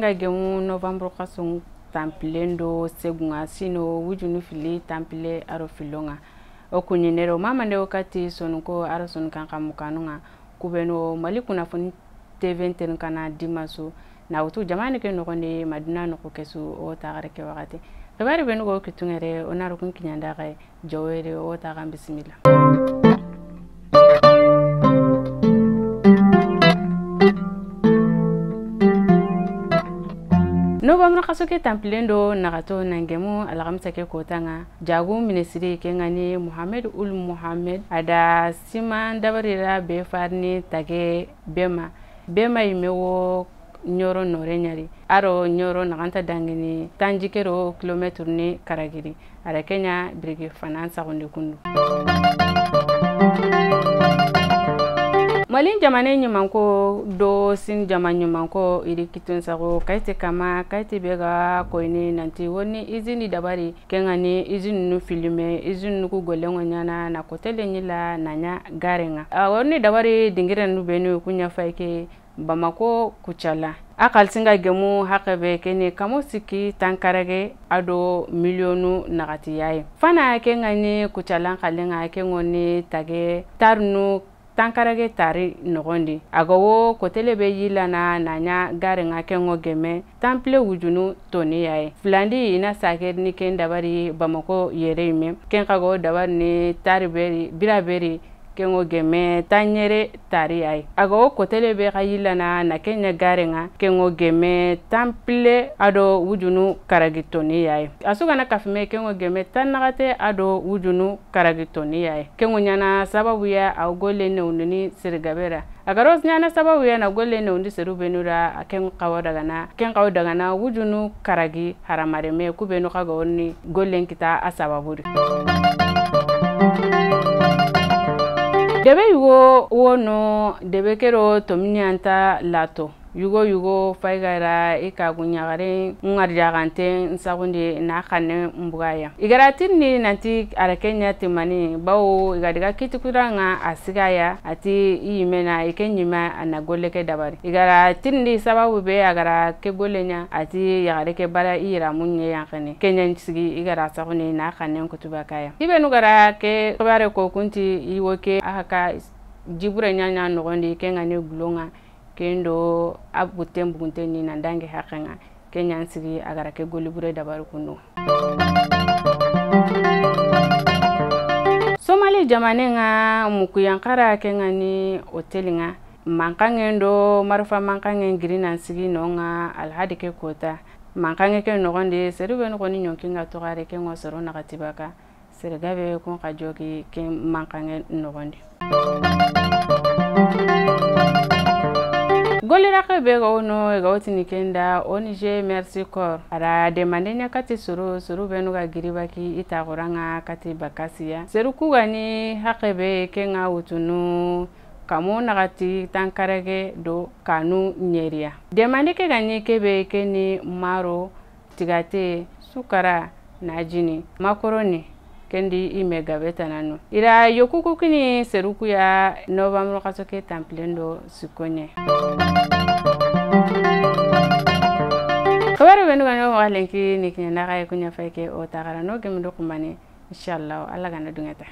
ka gemu novembre kasun tampilendo segunga sino wujunu fili tampile aro filonga okunyinero mama nde wakati sonuko aro sonu kankamukanunga kubeno mali kuna funi TV kana dimaso na utu jamani ke nokonde maduna noko kesu o tagare ke wakati kabari benu go kitungere onaro kun kinyanda kai jawere o taga bismillah. Novembre kasoke tampilendo nagato nangemu algamsa ke kotanga jagu ministry ke ngani Muhammad ul Muhammad ada siman dabarira be farni tage bema imewo nyoro norenyari aro nyoro naganta dangini tanjikero kilometre ni karagiri ara Kenya brigi finance gonde kundu malin jamane nyumanko do sin jaman nyumanko iri kitun sago kaite kama kaite bega koini nanti woni izini dabari kengani izini nu filme izini nu golengo nyana na kotele nyila nanya garenga woni dabari dingira nu benu kunya faike Bamako kuchala akal singa gemu hakebe kene kamo siki tankarage ado milionu nagati yaye fana kengani kuchala kalenga kengoni tage tarnu tankarage tari nogondi agawo kotele be yilana nanya garenga kengo geme temple wujunu toni yaye flandi ina saker ni ken dabari Bamako yereme ken kago dabari ni tariberi biraberi kengo geme tanyere tari ay agawo kotele be khayilana na Kenya garenga kengo geme temple ado wujunu karagitoni yaye asuga na kafime kengo geme tanagate ado wujunu karagitoni yaye kengo nyana sababu ya awgole ne ununi sirgabera agaros nyana sababu ya na gole ne undi serubenura ken qawdagana wujunu karagi haramare me kubenu kagoni golen kita asababuri debe yugo wono debe kero tomnyanta lato yugo faigara ikagunyagare ngarjagante nsagunde na khane mbugaya igaratinni nanti ara Kenya timani bawo igadiga kitikuranga asigaya ati yimena ikenyima anagoleke dabari igaratinni sababu be agara ke golenya ati yagare ke bara ira munye yankane Kenya nsigi igara sagune na khane kutubakaya ibenu gara ke bare ko kunti iwoke aka jibure nyanya nogondi kengane glonga kendo abutembugunte ni nandange hakenga Kenya nsigi agara ke golibure dabaru kuno Somali jamanenga mukuyankara kengani hotelinga mankangendo marfa mankangen grina nsigi nonga alhadi ke kota mankange ke nogonde serube no koni nyonkinga to gare ke ngosoro nagatibaka sergabe kon kajoki ke mankange nogonde golira ke bega ono egawti nikenda onije merci corps ara demande nya kati suru benu ga giribaki itagoranga kati bakasiya seru kugani hakebe kenga utunu kamo nagati tankarage do kanu nyeria demande ke gani kebe keni maro tigate sukara najini makaroni kendi imega betanano ira yokuku kini seruku ya Novembre kasoke tampilendo sikonye kabare benu ganyo walenki nikinya naga kunya faike o tagara no gemdo kumane inshallah Allah gana dungeta